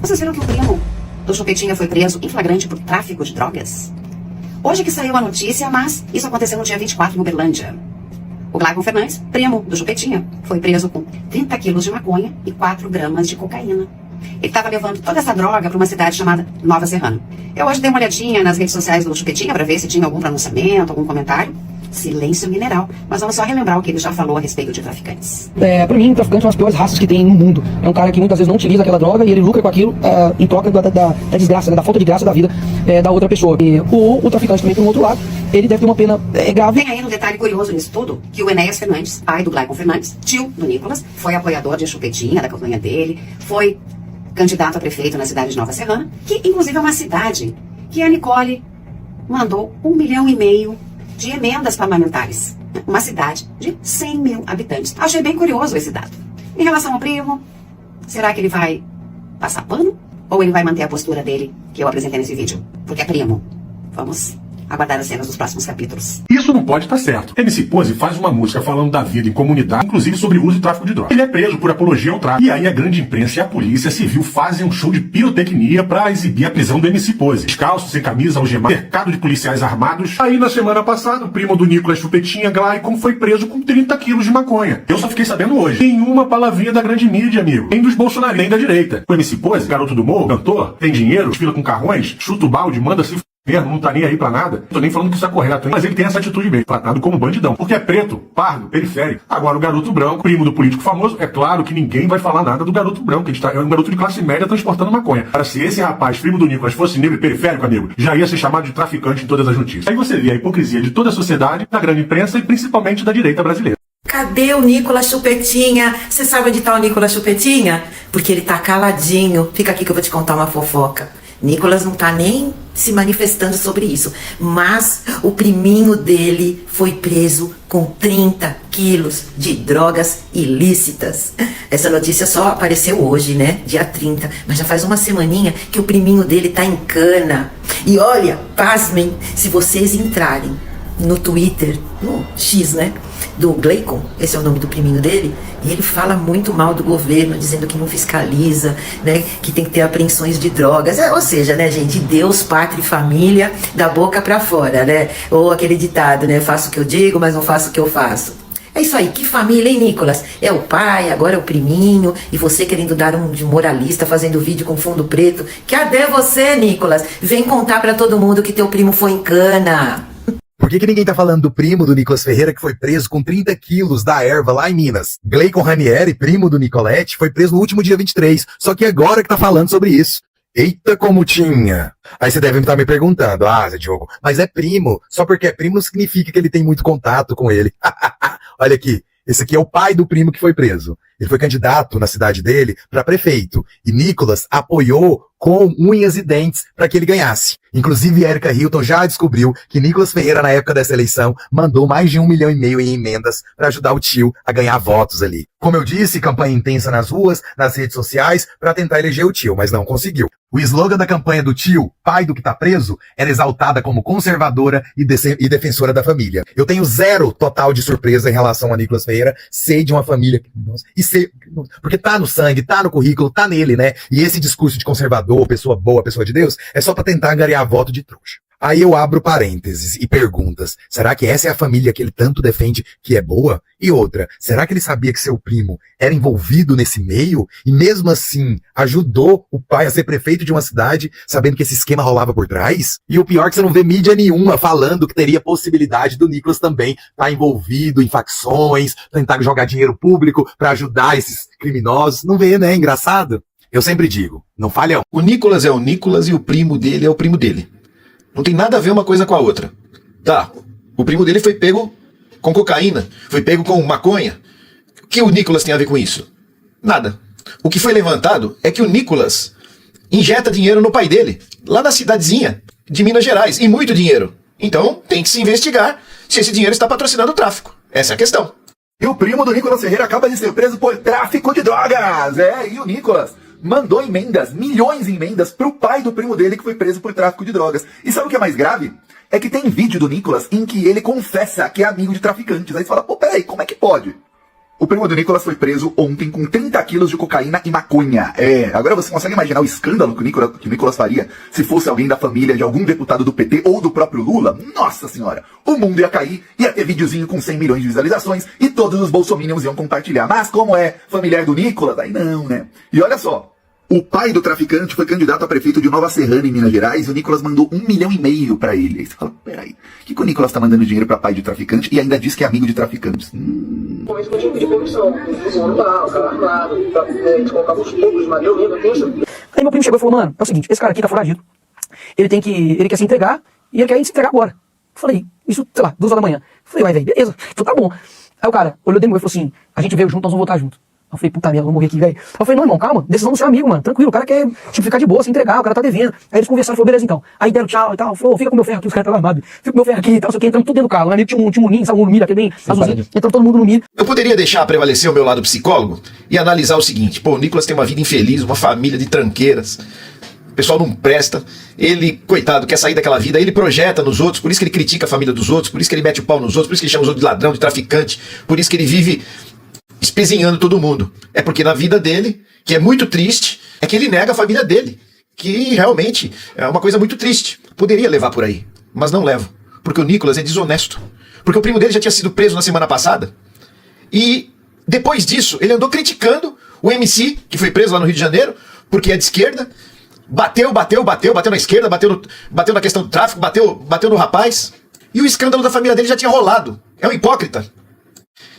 Vocês viram que o primo do Chupetinha foi preso em flagrante por tráfico de drogas? Hoje que saiu a notícia, mas isso aconteceu no dia 24 em Uberlândia. O Glaicon Fernandes, primo do Chupetinha, foi preso com 30 quilos de maconha e 4 gramas de cocaína. Ele estava levando toda essa droga para uma cidade chamada Nova Serrana. Eu hoje dei uma olhadinha nas redes sociais do Chupetinha para ver se tinha algum pronunciamento, algum comentário. Silêncio mineral. Mas vamos só relembrar o que ele já falou a respeito de traficantes. Pra mim, traficante é uma das piores raças que tem no mundo. É um cara que muitas vezes não utiliza aquela droga e ele lucra com aquilo em troca da desgraça, né, da falta de graça da vida da outra pessoa. E o traficante também, por um outro lado, ele deve ter uma pena grave. Tem aí um detalhe curioso nisso tudo, que o Enéas Fernandes, pai do Glaicon Fernandes, tio do Nicolas, foi apoiador de Chupetinha, da campanha dele, foi candidato a prefeito na cidade de Nova Serrana, que inclusive é uma cidade que a Nicole mandou 1,5 milhão de emendas parlamentares. Uma cidade de 100 mil habitantes. Achei bem curioso esse dado. Em relação ao primo, será que ele vai passar pano? Ou ele vai manter a postura dele que eu apresentei nesse vídeo? Porque é primo. Vamos aguardar as cenas dos próximos capítulos. Isso não pode estar certo. MC Pose faz uma música falando da vida em comunidade, inclusive sobre o uso e tráfico de drogas. Ele é preso por apologia ao tráfico. E aí a grande imprensa e a polícia civil fazem um show de pirotecnia para exibir a prisão do MC Pose. Descalço, sem camisa, algemado, cercado de policiais armados. Aí na semana passada, o primo do Nicolas Chupetinha, Glaicon, foi preso com 30 quilos de maconha. Eu só fiquei sabendo hoje. Nenhuma palavrinha da grande mídia, amigo. Nem dos bolsonaristas, nem da direita. O MC Pose, garoto do morro, cantor, tem dinheiro, desfila com carrões, chuta o balde, manda se mesmo, não tá nem aí pra nada. Tô nem falando que isso é correto, hein? Mas ele tem essa atitude mesmo, tratado como bandidão. Porque é preto, pardo, periférico. Agora o garoto branco, primo do político famoso, é claro que ninguém vai falar nada do garoto branco. Ele é um garoto de classe média transportando maconha. Cara, se esse rapaz, primo do Nicolas, fosse negro e periférico, amigo, já ia ser chamado de traficante em todas as notícias. Aí você vê a hipocrisia de toda a sociedade, da grande imprensa e principalmente da direita brasileira. Cadê o Nicolas Chupetinha? Você sabe onde tá o Nicolas Chupetinha? Porque ele tá caladinho. Fica aqui que eu vou te contar uma fofoca. Nicolas não tá nem se manifestando sobre isso, mas o priminho dele foi preso com 30 quilos de drogas ilícitas. Essa notícia só apareceu hoje, né? Dia 30, mas já faz uma semaninha que o priminho dele tá em cana. E olha, pasmem, se vocês entrarem no Twitter, no X, né, do Glaicon, esse é o nome do priminho dele, e ele fala muito mal do governo, dizendo que não fiscaliza, né, que tem que ter apreensões de drogas, ou seja, né, gente, Deus, pátria e família, da boca pra fora, né, ou aquele ditado, né, faço o que eu digo, mas não faço o que eu faço. É isso aí, que família, hein, Nicolas? É o pai, agora é o priminho, e você querendo dar um de moralista, fazendo vídeo com fundo preto. Cadê você, Nicolas? Vem contar pra todo mundo que teu primo foi em cana. Por que ninguém tá falando do primo do Nicolas Ferreira que foi preso com 30 quilos da erva lá em Minas? Glaicon Ranieri, primo do Nicolete, foi preso no último dia 23, só que agora que tá falando sobre isso. Eita, como tinha! Aí você deve estar me perguntando, Zé Diogo, mas é primo, só porque é primo não significa que ele tem muito contato com ele. Olha aqui, esse aqui é o pai do primo que foi preso. Ele foi candidato na cidade dele para prefeito. E Nicolas apoiou com unhas e dentes para que ele ganhasse. Inclusive, Erika Hilton já descobriu que Nicolas Ferreira, na época dessa eleição, mandou mais de 1,5 milhão em emendas para ajudar o tio a ganhar votos ali. Como eu disse, campanha intensa nas ruas, nas redes sociais, para tentar eleger o tio, mas não conseguiu. O slogan da campanha do tio, pai do que tá preso, era exaltada como conservadora e defensora da família. Eu tenho zero total de surpresa em relação a Nicolas Ferreira, sei de uma família, e sei, porque tá no sangue, tá no currículo, tá nele, né? E esse discurso de conservador, pessoa boa, pessoa de Deus, é só pra tentar angariar voto de trouxa. Aí eu abro parênteses e perguntas, será que essa é a família que ele tanto defende que é boa? E outra, será que ele sabia que seu primo era envolvido nesse meio e mesmo assim ajudou o pai a ser prefeito de uma cidade sabendo que esse esquema rolava por trás? E o pior é que você não vê mídia nenhuma falando que teria possibilidade do Nicolas também estar envolvido em facções, tentar jogar dinheiro público para ajudar esses criminosos. Não vê, né? Engraçado? Eu sempre digo, não falham. O Nicolas é o Nicolas e o primo dele é o primo dele. Não tem nada a ver uma coisa com a outra. Tá, o primo dele foi pego com cocaína, foi pego com maconha. O que o Nicolas tem a ver com isso? Nada. O que foi levantado é que o Nicolas injeta dinheiro no pai dele, lá na cidadezinha de Minas Gerais, e muito dinheiro. Então tem que se investigar se esse dinheiro está patrocinando o tráfico. Essa é a questão. E o primo do Nicolas Ferreira acaba de ser preso por tráfico de drogas. E o Nicolas mandou emendas, milhões em emendas, pro pai do primo dele que foi preso por tráfico de drogas. E sabe o que é mais grave? É que tem vídeo do Nicolas em que ele confessa que é amigo de traficantes. Aí você fala, pô, peraí, como é que pode? O primo do Nicolas foi preso ontem com 30 quilos de cocaína e maconha. Agora você consegue imaginar o escândalo que o Nicolas faria se fosse alguém da família de algum deputado do PT ou do próprio Lula? Nossa senhora, o mundo ia cair, ia ter videozinho com 100 milhões de visualizações e todos os bolsominions iam compartilhar. Mas como é familiar do Nicolas, aí não, né? E olha só, o pai do traficante foi candidato a prefeito de Nova Serrana, em Minas Gerais, e o Nicolas mandou 1,5 milhão pra ele. Aí você fala, peraí, o que o Nicolas tá mandando dinheiro pra pai de traficante e ainda diz que é amigo de traficantes? Aí meu primo chegou e falou, mano, é o seguinte, esse cara aqui tá foragido. Ele quer se entregar e ele quer se entregar agora. Eu falei, isso, sei lá, 2 horas da manhã. Eu falei, vai, velho, beleza. Então tá bom. Aí o cara olhou dentro e falou assim, a gente veio junto, nós vamos votar junto. Eu falei, puta merda, vou morrer aqui, velho. Eu falei, não, irmão, calma, decisão do seu amigo, mano, tranquilo, o cara quer, tipo, ficar de boa, se entregar, o cara tá devendo. Aí eles conversaram, falou, beleza, então. Aí deram tchau e tal, falou, fica com meu ferro aqui, os caras estavam armados. Fica com meu ferro aqui e tal, sei o que, entramos tudo dentro do carro. Meu amigo tinha um milho, sabe, um milho, aquele bem azulzinho, entramos todo mundo no milho. Eu poderia deixar prevalecer o meu lado psicólogo e analisar o seguinte, pô, o Nicolas tem uma vida infeliz, uma família de tranqueiras, o pessoal não presta, ele, coitado, quer sair daquela vida, ele projeta nos outros, por isso que ele critica a família dos outros, por isso que ele mete o pau nos outros, por isso que ele chama os outros de ladrão, de traficante, por isso que ele vive espezinhando todo mundo. É porque na vida dele, que é muito triste, é que ele nega a família dele, que realmente é uma coisa muito triste. Poderia levar por aí, mas não leva, porque o Nicolas é desonesto, porque o primo dele já tinha sido preso na semana passada, e depois disso ele andou criticando o MC, que foi preso lá no Rio de Janeiro, porque é de esquerda, bateu na esquerda, bateu na questão do tráfico, bateu no rapaz, e o escândalo da família dele já tinha rolado. É um hipócrita.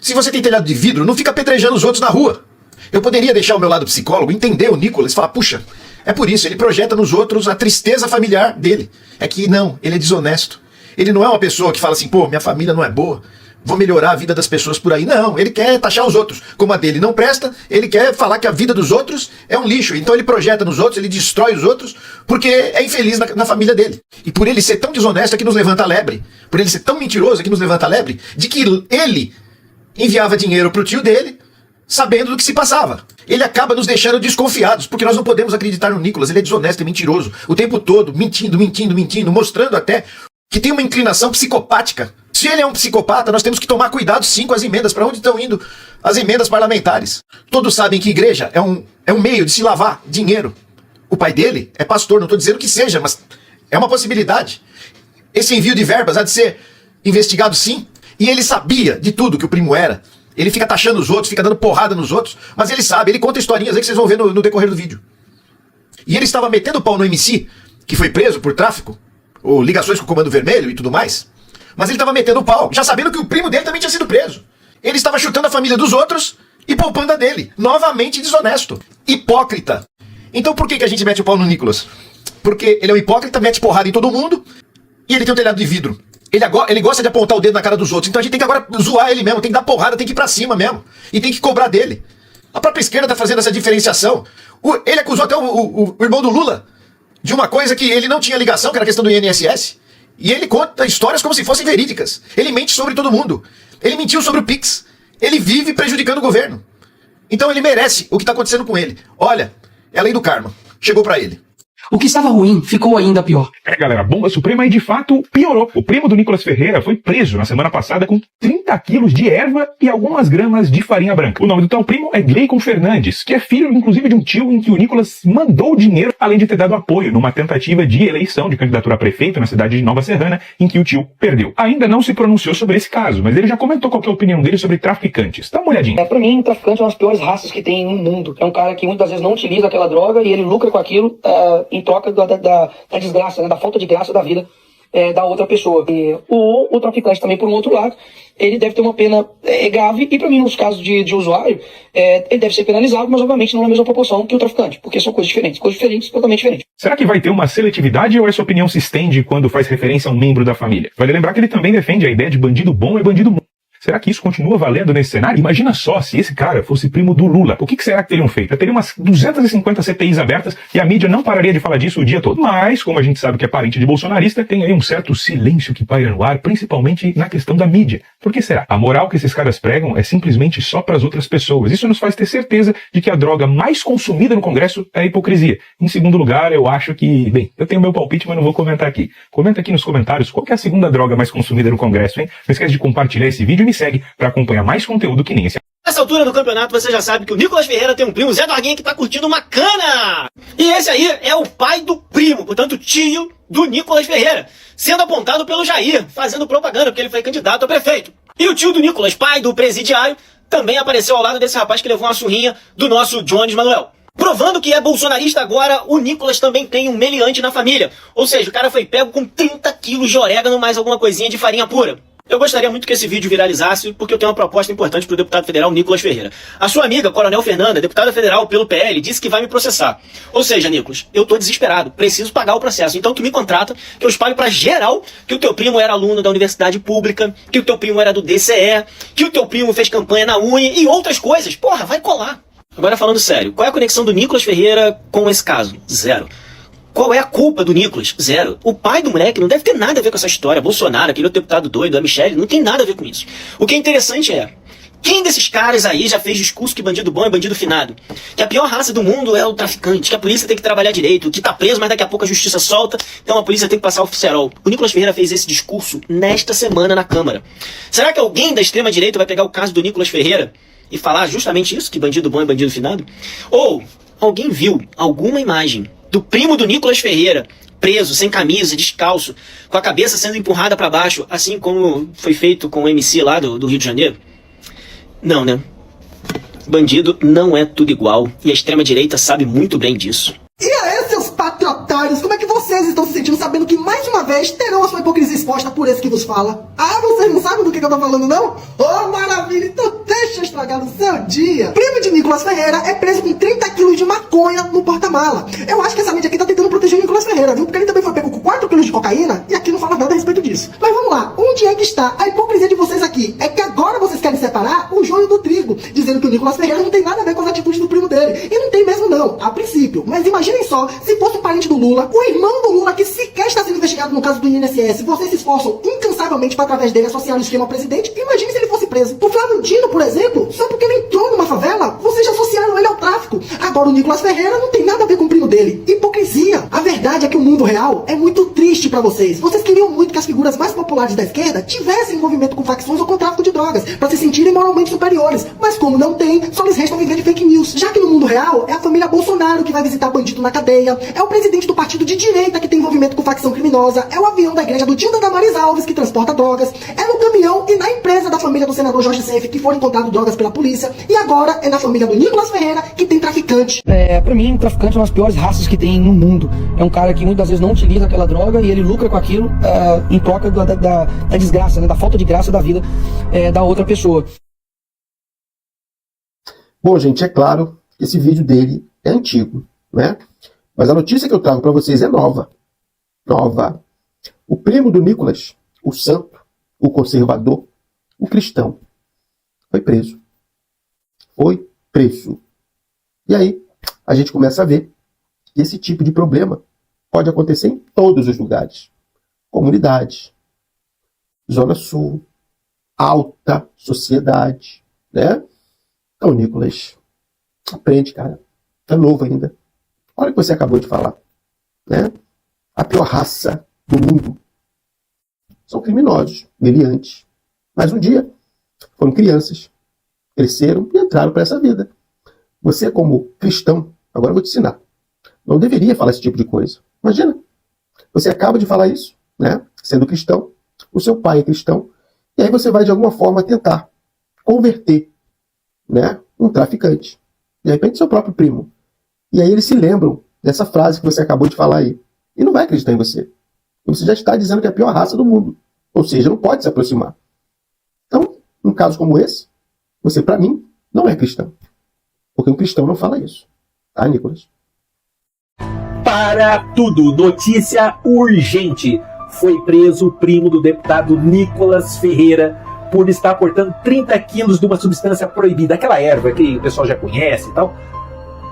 Se você tem telhado de vidro, não fica apedrejando os outros na rua. Eu poderia deixar o meu lado psicólogo, entender o Nicolas e falar, puxa, é por isso, ele projeta nos outros a tristeza familiar dele. É que não, ele é desonesto. Ele não é uma pessoa que fala assim, pô, minha família não é boa, vou melhorar a vida das pessoas por aí. Não, ele quer taxar os outros. Como a dele não presta, ele quer falar que a vida dos outros é um lixo. Então ele projeta nos outros, ele destrói os outros, porque é infeliz na família dele. E por ele ser tão desonesto é que nos levanta a lebre. Por ele ser tão mentiroso é que nos levanta a lebre de que ele enviava dinheiro pro tio dele, sabendo do que se passava. Ele acaba nos deixando desconfiados, porque nós não podemos acreditar no Nicolas, ele é desonesto e mentiroso, o tempo todo, mentindo, mostrando até que tem uma inclinação psicopática. Se ele é um psicopata, nós temos que tomar cuidado sim com as emendas, para onde estão indo as emendas parlamentares. Todos sabem que igreja é um meio de se lavar dinheiro. O pai dele é pastor, não estou dizendo que seja, mas é uma possibilidade. Esse envio de verbas há de ser investigado sim. E ele sabia de tudo que o primo era. Ele fica taxando os outros, fica dando porrada nos outros, mas ele sabe, ele conta historinhas aí que vocês vão ver no decorrer do vídeo. E ele estava metendo o pau no MC, que foi preso por tráfico, ou ligações com o Comando Vermelho e tudo mais, mas ele estava metendo o pau, já sabendo que o primo dele também tinha sido preso. Ele estava chutando a família dos outros e poupando a dele. Novamente desonesto. Hipócrita. Então por que a gente mete o pau no Nicolas? Porque ele é um hipócrita, mete porrada em todo mundo, e ele tem um telhado de vidro. Ele gosta de apontar o dedo na cara dos outros. Então a gente tem que agora zoar ele mesmo, tem que dar porrada, tem que ir pra cima mesmo. E tem que cobrar dele. A própria esquerda tá fazendo essa diferenciação. Ele acusou até o irmão do Lula de uma coisa que ele não tinha ligação, que era a questão do INSS. E ele conta histórias como se fossem verídicas. Ele mente sobre todo mundo. Ele mentiu sobre o Pix. Ele vive prejudicando o governo. Então ele merece o que tá acontecendo com ele. Olha, é a lei do karma. Chegou pra ele. O que estava ruim ficou ainda pior. Galera, a bomba suprema aí de fato piorou. O primo do Nicolas Ferreira foi preso na semana passada com 30 quilos de erva e algumas gramas de farinha branca. O nome do tal primo é Gleicon Fernandes, que é filho inclusive de um tio em que o Nicolas mandou dinheiro, além de ter dado apoio numa tentativa de eleição de candidatura a prefeito na cidade de Nova Serrana, em que o tio perdeu. Ainda não se pronunciou sobre esse caso, mas ele já comentou qual que é a opinião dele sobre traficantes. Dá uma olhadinha. Pra mim, o traficante é uma das piores raças que tem no mundo. É um cara que muitas vezes não utiliza aquela droga e ele lucra com aquilo em troca da desgraça, né, da falta de graça da vida da outra pessoa. E o traficante também, por um outro lado, ele deve ter uma pena grave e, para mim, nos casos de usuário, ele deve ser penalizado, mas obviamente não na mesma proporção que o traficante, porque são coisas diferentes, totalmente diferentes. Será que vai ter uma seletividade ou essa opinião se estende quando faz referência a um membro da família? Vale lembrar que ele também defende a ideia de bandido bom é bandido bom. Será que isso continua valendo nesse cenário? Imagina só se esse cara fosse primo do Lula. O que será que teriam feito? Teria umas 250 CPIs abertas e a mídia não pararia de falar disso o dia todo. Mas, como a gente sabe que é parente de bolsonarista, tem aí um certo silêncio que paira no ar, principalmente na questão da mídia. Por que será? A moral que esses caras pregam é simplesmente só para as outras pessoas. Isso nos faz ter certeza de que a droga mais consumida no Congresso é a hipocrisia. Em segundo lugar, eu acho que... Bem, eu tenho meu palpite, mas não vou comentar aqui. Comenta aqui nos comentários qual que é a segunda droga mais consumida no Congresso, hein? Não esquece de compartilhar esse vídeo e me segue para acompanhar mais conteúdo que nem esse. Nessa altura do campeonato você já sabe que o Nicolas Ferreira tem um primo, Zé Dorguinha, que tá curtindo uma cana. E esse aí é o pai do primo, portanto tio do Nicolas Ferreira, sendo apontado pelo Jair, fazendo propaganda porque ele foi candidato a prefeito. E o tio do Nicolas, pai do presidiário, também apareceu ao lado desse rapaz que levou uma surrinha do nosso Jones Manuel. Provando que é bolsonarista agora, o Nicolas também tem um meliante na família. Ou seja, o cara foi pego com 30 quilos de orégano mais alguma coisinha de farinha pura. Eu gostaria muito que esse vídeo viralizasse, porque eu tenho uma proposta importante para o deputado federal Nicolas Ferreira. A sua amiga, Coronel Fernanda, deputada federal pelo PL, disse que vai me processar. Ou seja, Nicolas, eu tô desesperado, preciso pagar o processo. Então tu me contrata, que eu espalho para geral que o teu primo era aluno da universidade pública, que o teu primo era do DCE, que o teu primo fez campanha na Uni e outras coisas. Porra, vai colar. Agora falando sério, qual é a conexão do Nicolas Ferreira com esse caso? Zero. Qual é a culpa do Nicolas? Zero. O pai do moleque não deve ter nada a ver com essa história. Bolsonaro, aquele outro deputado doido, a Michelle, não tem nada a ver com isso. O que é interessante é, quem desses caras aí já fez discurso que bandido bom é bandido finado? Que a pior raça do mundo é o traficante, que a polícia tem que trabalhar direito, que tá preso, mas daqui a pouco a justiça solta, então a polícia tem que passar o oficerol. O Nicolas Ferreira fez esse discurso nesta semana na Câmara. Será que alguém da extrema-direita vai pegar o caso do Nicolas Ferreira e falar justamente isso, que bandido bom é bandido finado? Ou alguém viu alguma imagem do primo do Nicolas Ferreira, preso, sem camisa, descalço, com a cabeça sendo empurrada para baixo, assim como foi feito com o MC lá do Rio de Janeiro? Não, né? Bandido não é tudo igual, e a extrema-direita sabe muito bem disso. E aí, seus patriotários, como é que vocês estão se sentindo sabendo que mais uma vez terão a sua hipocrisia exposta por esse que vos fala? Ah, vocês não sabem do que eu tô falando, não? Oh, maravilha, então deixa eu estragar no seu dia. Primo de Nicolas Ferreira é preso com 30 quilos de maconha no porta-mala. Eu acho que essa mídia aqui tá tentando proteger o Nicolas Ferreira, viu? Porque ele também foi pego com 4 quilos de cocaína e aqui não fala nada a respeito disso. Mas vamos lá, onde é que está a hipocrisia de vocês aqui? É que agora vocês querem separar o joio do trigo, dizendo que o Nicolas Ferreira não tem nada a ver com as atitudes do primo dele. E não tem mesmo não, a princípio. Mas imaginem só, se fosse um parente do Lula, o irmão do Lula que sequer está sendo investigado no caso do INSS, vocês se esforçam incansavelmente para através dele associar o esquema ao presidente, imagine se ele fosse preso. O Flávio Dino, por exemplo, só porque ele entrou numa favela, vocês já associaram ele ao tráfico. Agora o Nicolas Ferreira não tem nada a ver com o primo dele. Hipocrisia. A verdade é que o mundo real é muito triste para vocês. Vocês queriam muito que as figuras mais populares da esquerda tivessem envolvimento com facções ou com tráfico de drogas, para se sentirem moralmente superiores. Mas como não tem, só lhes resta viver de fake news. Já que no mundo real é a família Bolsonaro que vai visitar bandido na cadeia, é o presidente do partido de direita que tem envolvimento com facção criminosa, é o avião da igreja do tio da Damares Alves que transporta drogas, é no caminhão e na empresa da família do senador Jorge Seif que foram encontradas drogas pela polícia, e agora é na família do Nicolas Ferreira que tem traficante. Pra mim, traficante é uma das piores raças que tem no mundo. É um cara que muitas vezes não utiliza aquela droga e ele lucra com aquilo em troca da desgraça, né, da falta de graça da vida da outra pessoa. Bom, gente, é claro que esse vídeo dele é antigo, né? Mas a notícia que eu trago para vocês é nova. Nova. O primo do Nicolas, o santo, o conservador, o cristão, foi preso. Foi preso. E aí, a gente começa a ver que esse tipo de problema pode acontecer em todos os lugares. Comunidade, Zona Sul, alta sociedade, né? Então, Nicolas, aprende, cara. Tá novo ainda. Olha o que você acabou de falar, né? A pior raça do mundo são criminosos, meliantes. Mas um dia foram crianças, cresceram e entraram para essa vida. Você, como cristão, agora eu vou te ensinar, não deveria falar esse tipo de coisa. Imagina, você acaba de falar isso, né? Sendo cristão, o seu pai é cristão, e aí você vai de alguma forma tentar converter, né, um traficante. De repente, seu próprio primo. E aí eles se lembram dessa frase que você acabou de falar aí. E não vai acreditar em você. Você já está dizendo que é a pior raça do mundo. Ou seja, não pode se aproximar. Então, num caso como esse, você, para mim, não é cristão. Porque um cristão não fala isso. Tá, Nicolas? Para tudo, notícia urgente. Foi preso o primo do deputado Nicolas Ferreira por estar portando 30 quilos de uma substância proibida. Aquela erva que o pessoal já conhece e tal.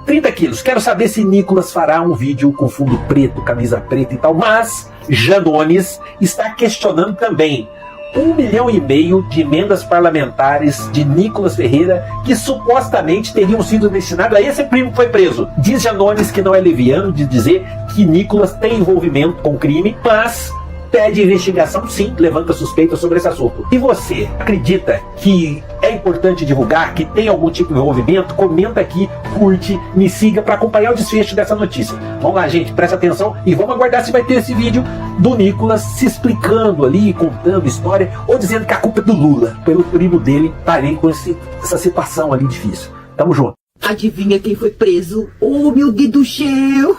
30 quilos. Quero saber se Nicolas fará um vídeo com fundo preto, camisa preta e tal. Mas Janones está questionando também 1,5 milhão de emendas parlamentares de Nicolas Ferreira que supostamente teriam sido destinadas a esse primo que foi preso. Diz Janones que não é leviano de dizer que Nicolas tem envolvimento com crime, mas pede investigação, sim, levanta suspeita sobre esse assunto. E você acredita que é importante divulgar, que tem algum tipo de envolvimento? Comenta aqui, curte, me siga para acompanhar o desfecho dessa notícia. Vamos lá, gente, presta atenção e vamos aguardar se vai ter esse vídeo do Nicolas se explicando ali, contando história, ou dizendo que a culpa é do Lula, pelo primo dele tá ali com essa situação ali difícil. Tamo junto. Adivinha quem foi preso? Oh, meu Deus do céu!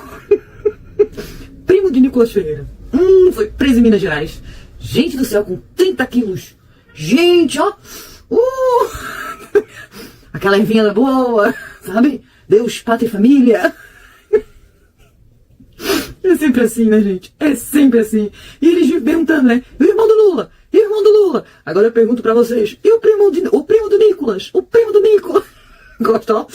Primo de Nicolas Ferreira. Foi preso em Minas Gerais. Gente do céu, com 30 quilos. Gente, ó. Aquela ervinha boa, sabe? Deus, pátria e família. É sempre assim, né, gente? É sempre assim. E eles vivem perguntando, né? E o irmão do Lula? E o irmão do Lula? Agora eu pergunto pra vocês. E o primo do Nicolas? O primo do Nicolas? Gostou?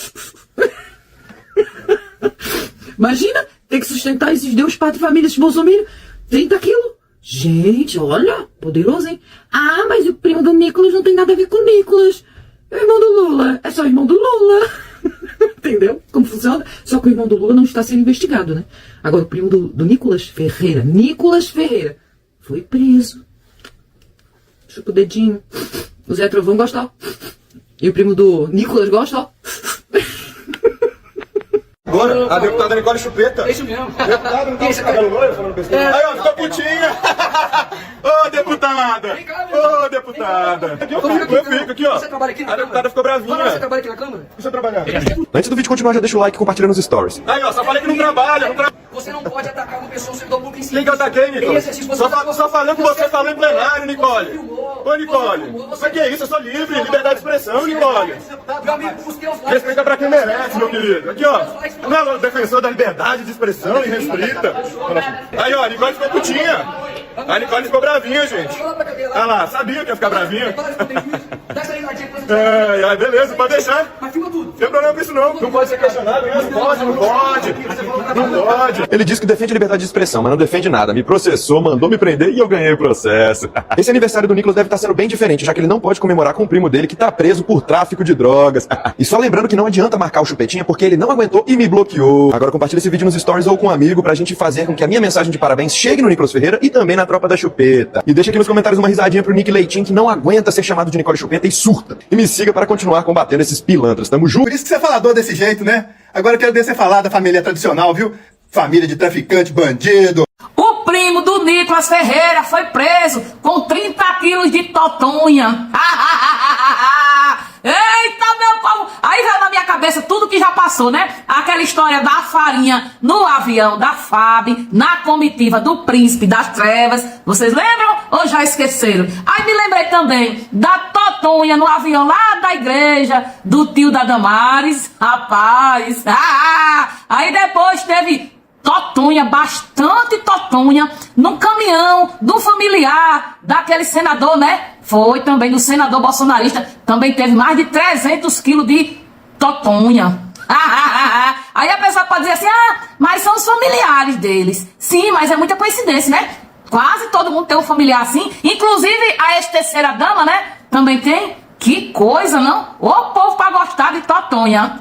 Imagina ter que sustentar esses Deus, pátria e família, esses bolsominions. 30 quilos. Gente, olha, poderoso, hein? Ah, mas o primo do Nicolas não tem nada a ver com o Nicolas. É o irmão do Lula. É só o irmão do Lula. Entendeu como funciona? Só que o irmão do Lula não está sendo investigado, né? Agora, o primo do Nicolas Ferreira, foi preso. Chupa o dedinho. O Zé Trovão gosta, ó. E o primo do Nicolas gosta, ó. Agora, a deputada Nicole Chupeta. É isso mesmo. Deputada, não tá com cabelo loiro falando besteira? Aí, ó, ficou putinha. Ô, deputada. Ô, deputada. Eu fico aqui, ó. Você trabalha aqui na A deputada ficou bravinha. Você trabalha aqui na Câmara? Você trabalhar. Antes do vídeo continuar, já deixa o like e compartilha nos stories. Aí, ó, só falei que não trabalha. Você não pode atacar uma pessoa, um servidor público em si. Quem que eu ataquei, Nicole? Só falando que você falou em plenário, Nicole. Ô, Nicole. Isso aqui é isso, eu sou livre. Liberdade de expressão, Nicole. Meu amigo, os teus likes. Respeita pra quem merece, meu querido. Aqui, ó. Não é o defensor da liberdade de expressão e respeita. Aí, ó, a Nicole ficou putinha. A Nicole ficou bravinha, gente. Olha lá, sabia que ia ficar bravinha. Beleza, pode deixar. Mas filma tudo. Não tem problema com isso não. Não pode ser questionado, não pode. Não pode. Ele disse que defende liberdade de expressão, mas não defende nada. Me processou, mandou me prender e eu ganhei o processo. Esse aniversário do Nicolas deve estar sendo bem diferente, já que ele não pode comemorar com o primo dele que tá preso por tráfico de drogas. E só lembrando que não adianta marcar o Chupetinha porque ele não aguentou e me bloqueou. Agora compartilha esse vídeo nos stories ou com um amigo pra gente fazer com que a minha mensagem de parabéns chegue no Nicolas Ferreira e também na tropa da Chupeta. E deixa aqui nos comentários uma risadinha pro Nick Leitinho que não aguenta ser chamado de Nicole Chupeta e surta. E me siga para continuar combatendo esses pilantras. Tamo junto. Por isso que você é falador desse jeito, né? Agora eu quero ver você falar da família tradicional, viu? Família de traficante, bandido. O primo do Nicolas Ferreira foi preso com 30 quilos de totonha. Eita, meu povo! Aí veio na minha cabeça tudo que já passou, né? Aquela história da farinha no avião da FAB, na comitiva do Príncipe das Trevas. Vocês lembram ou já esqueceram? Aí me lembrei também da totonha no avião lá da igreja do tio da Damares. Rapaz! Aí depois teve totonha, bastante totonha, num caminhão do familiar daquele senador, né? Foi também do senador bolsonarista, também teve mais de 300 quilos de totonha. Aí a pessoa pode dizer assim, mas são os familiares deles. Sim, mas é muita coincidência, né? Quase todo mundo tem um familiar assim, inclusive a ex-terceira dama, né? Também tem. Que coisa, não? O povo pra gostar de totonha.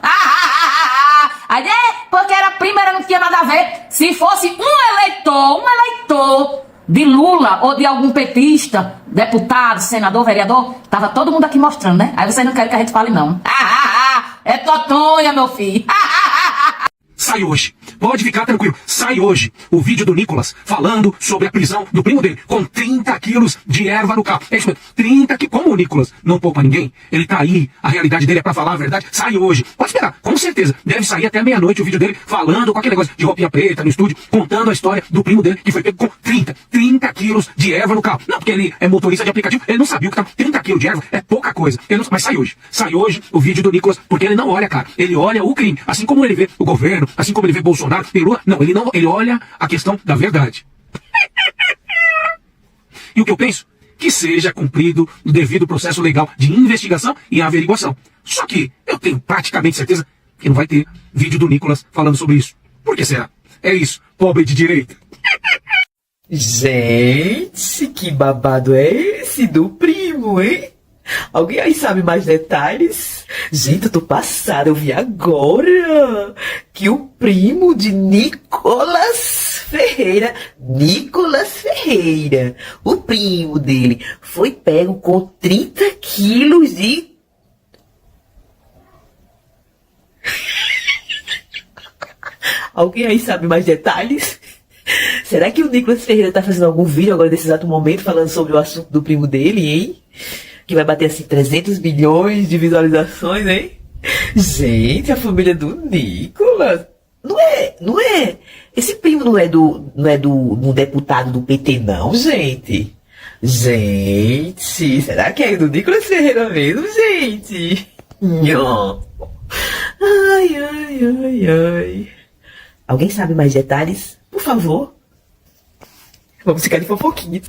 Aí, porque era primeira, não tinha nada a ver. Se fosse um eleitor de Lula ou de algum petista, deputado, senador, vereador, tava todo mundo aqui mostrando, né? Aí vocês não querem que a gente fale, não. É totonha, meu filho. Sai hoje. Pode ficar tranquilo. Sai hoje o vídeo do Nicolas falando sobre a prisão do primo dele com 30 quilos de erva no carro. É isso mesmo. 30 quilos. Como o Nicolas não poupa ninguém, ele tá aí, a realidade dele é pra falar a verdade. Sai hoje. Pode esperar. Com certeza. Deve sair até meia-noite o vídeo dele falando com aquele negócio de roupinha preta no estúdio, contando a história do primo dele que foi pego com 30 quilos de erva no carro. Não, porque ele é motorista de aplicativo. Ele não sabia o que tá. 30 quilos de erva é pouca coisa. Mas sai hoje. Sai hoje o vídeo do Nicolas, porque ele não olha, cara. Ele olha o crime. Assim como ele vê o governo, assim como ele vê Bolsonaro, Lula, não, ele olha a questão da verdade. E o que eu penso? Que seja cumprido o devido processo legal de investigação e averiguação. Só que eu tenho praticamente certeza que não vai ter vídeo do Nicolas falando sobre isso. Por que será? É isso, pobre de direita. Gente, que babado é esse do primo, hein? Alguém aí sabe mais detalhes? Gente, eu tô passada, eu vi agora que o primo de Nicolas Ferreira, Nicolas Ferreira, o primo dele, foi pego com 30 quilos de... Alguém aí sabe mais detalhes? Será que o Nicolas Ferreira tá fazendo algum vídeo agora nesse exato momento falando sobre o assunto do primo dele, hein? Que vai bater assim 300 milhões de visualizações, hein? Gente, a família do Nicolas. Não é. Esse primo não é do deputado do PT, não, gente. Gente, será que é do Nicolas Ferreira mesmo, gente? Nhô. Ai. Alguém sabe mais detalhes? Por favor. Vamos ficar de fofoquinha.